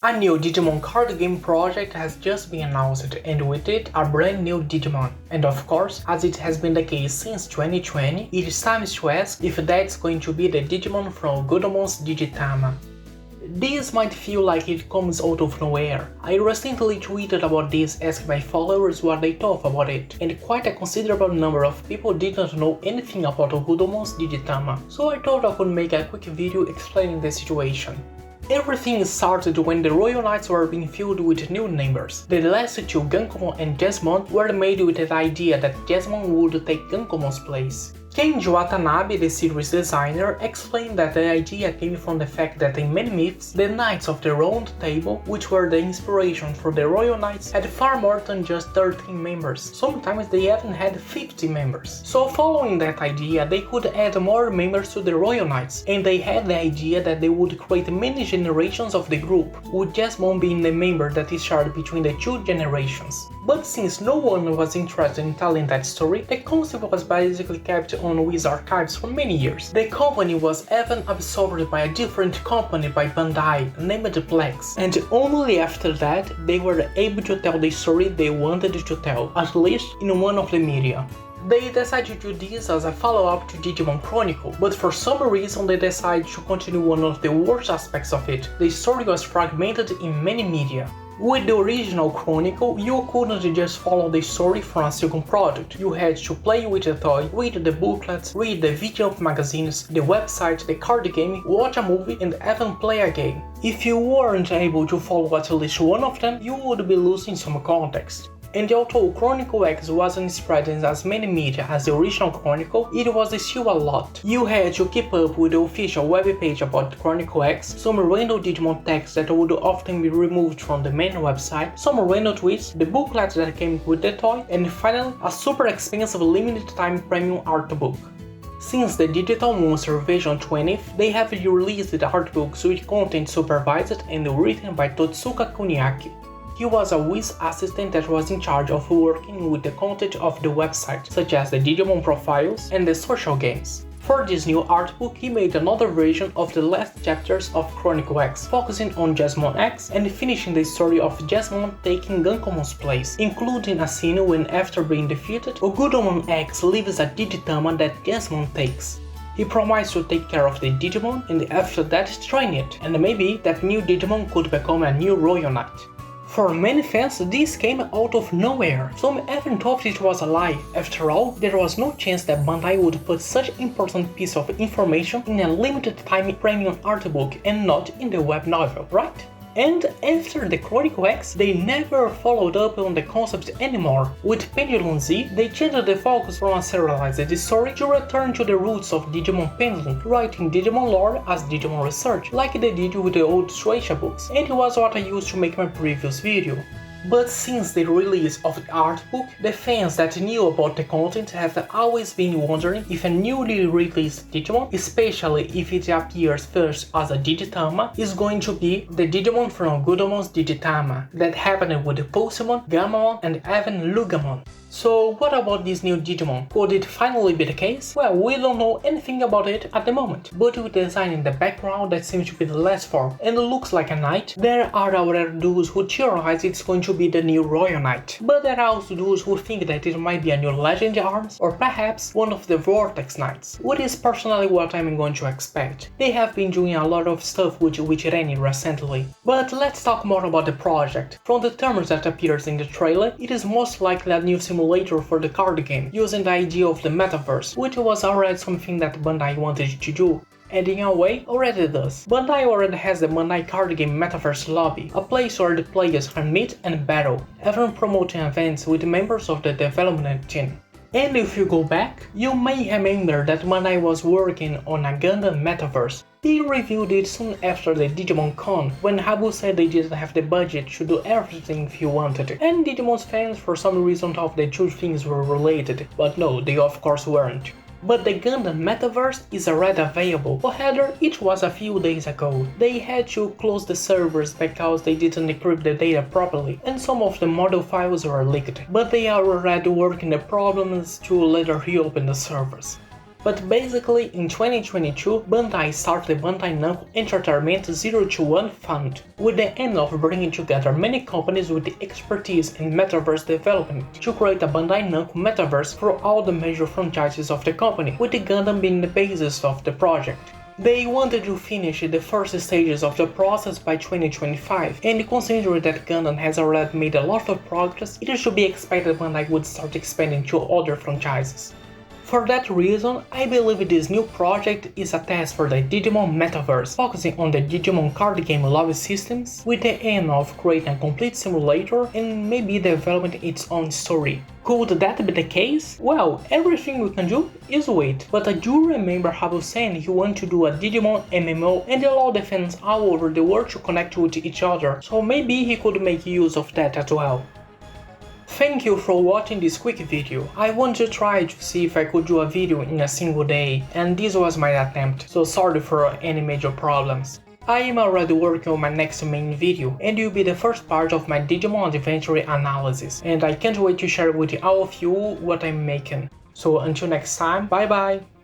A new Digimon card game project has just been announced, and with it, a brand new Digimon. And of course, as it has been the case since 2020, it is time to ask if that's going to be the Digimon from Ogudomon's Digitama. This might feel like it comes out of nowhere. I recently tweeted about this asking my followers what they thought about it, and quite a considerable number of people didn't know anything about Ogudomon's Digitama, so I thought I could make a quick video explaining the situation. Everything started when the Royal Knights were being filled with new members. The last two, Gankomon and Jasmine, were made with the idea that Jasmine would take Gankomon's place. Kenji Watanabe, the series designer, explained that the idea came from the fact that in many myths, the Knights of the Round Table, which were the inspiration for the Royal Knights, had far more than just 13 members. Sometimes they even had 50 members. So following that idea, they could add more members to the Royal Knights, and they had the idea that they would create many generations of the group, with Jasmine being the member that is shared between the two generations. But since no one was interested in telling that story, the concept was basically kept on Wiz Archives for many years. The company was even absorbed by a different company by Bandai, named Plex, and only after that they were able to tell the story they wanted to tell, at least in one of the media. They decided to do this as a follow-up to Digimon Chronicle, but for some reason they decided to continue one of the worst aspects of it. The story was fragmented in many media. With the original Chronicle, you couldn't just follow the story from a second product. You had to play with the toy, read the booklets, read the video magazines, the website, the card game, watch a movie, and even play a game. If you weren't able to follow at least one of them, you would be losing some context. And although Chronicle X wasn't spread in as many media as the original Chronicle, it was still a lot. You had to keep up with the official webpage about Chronicle X, some random Digimon text that would often be removed from the main website, some random tweets, the booklet that came with the toy, and finally, a super expensive limited time premium art book. Since the Digital Monster version 20th, they have released the art books with content supervised and written by Totsuka Kuniaki. He was a Wiz assistant that was in charge of working with the content of the website, such as the Digimon profiles and the social games. For this new art book, he made another version of the last chapters of Chronicle X, focusing on Ogudomon X and finishing the story of Jasmine taking Gankomon's place, including a scene when, after being defeated, Ogudomon X leaves a Digitama that Jasmine takes. He promised to take care of the Digimon and after that train it, and maybe that new Digimon could become a new Royal Knight. For many fans, this came out of nowhere. Some even thought it was a lie. After all, there was no chance that Bandai would put such an important piece of information in a limited time premium art book and not in the web novel, right? And after the Chronicle X, they never followed up on the concept anymore. With Pendulum Z, they changed the focus from a serialized story to return to the roots of Digimon Pendulum, writing Digimon lore as Digimon research, like they did with the old Shueisha books, and it was what I used to make my previous video. But since the release of the art book, the fans that knew about the content have always been wondering if a newly released Digimon, especially if it appears first as a Digitama, is going to be the Digimon from Ogudomon's Digitama that happened with Pulsemon, Gammamon, and even Lugamon. So what about this new Digimon? Could it finally be the case? Well, we don't know anything about it at the moment, but with the design in the background that seems to be the last form and looks like a knight, there are already those who theorize it's going to be the new Royal Knight. But there are also those who think that it might be a new Legend Arms or perhaps one of the Vortex Knights, which is personally what I'm going to expect. They have been doing a lot of stuff with Reni recently. But let's talk more about the project. From the terms that appears in the trailer, it is most likely a new simulator for the card game, using the idea of the metaverse, which was already something that Bandai wanted to do, and in a way already does. Bandai already has the Bandai card game Metaverse Lobby, a place where the players can meet and battle, even promoting events with members of the development team. And if you go back, you may remember that Bandai was working on a Gundam Metaverse. They revealed it soon after the Digimon Con, when Habu said they didn't have the budget to do everything if he wanted, and Digimon's fans for some reason thought the two things were related, but no, they of course weren't. But the Gundam Metaverse is already available, however, it was a few days ago. They had to close the servers because they didn't encrypt the data properly, and some of the model files were leaked, but they are already working the problems to later reopen the servers. But basically, in 2022, Bandai started the Bandai Namco Entertainment 021 Fund, with the aim of bringing together many companies with the expertise in metaverse development to create a Bandai Namco metaverse for all the major franchises of the company, with the Gundam being the basis of the project. They wanted to finish the first stages of the process by 2025, and considering that Gundam has already made a lot of progress, it should be expected Bandai would start expanding to other franchises. For that reason, I believe this new project is a test for the Digimon metaverse, focusing on the Digimon card game lobby systems, with the aim of creating a complete simulator and maybe developing its own story. Could that be the case? Well, everything we can do is wait, but I do remember Habu saying he wanted to do a Digimon MMO and allow the fans all over the world to connect with each other, so maybe he could make use of that as well. Thank you for watching this quick video. I wanted to try to see if I could do a video in a single day, and this was my attempt, so sorry for any major problems. I am already working on my next main video, and it will be the first part of my Digimon Adventure analysis, and I can't wait to share with all of you what I'm making. So until next time, bye bye!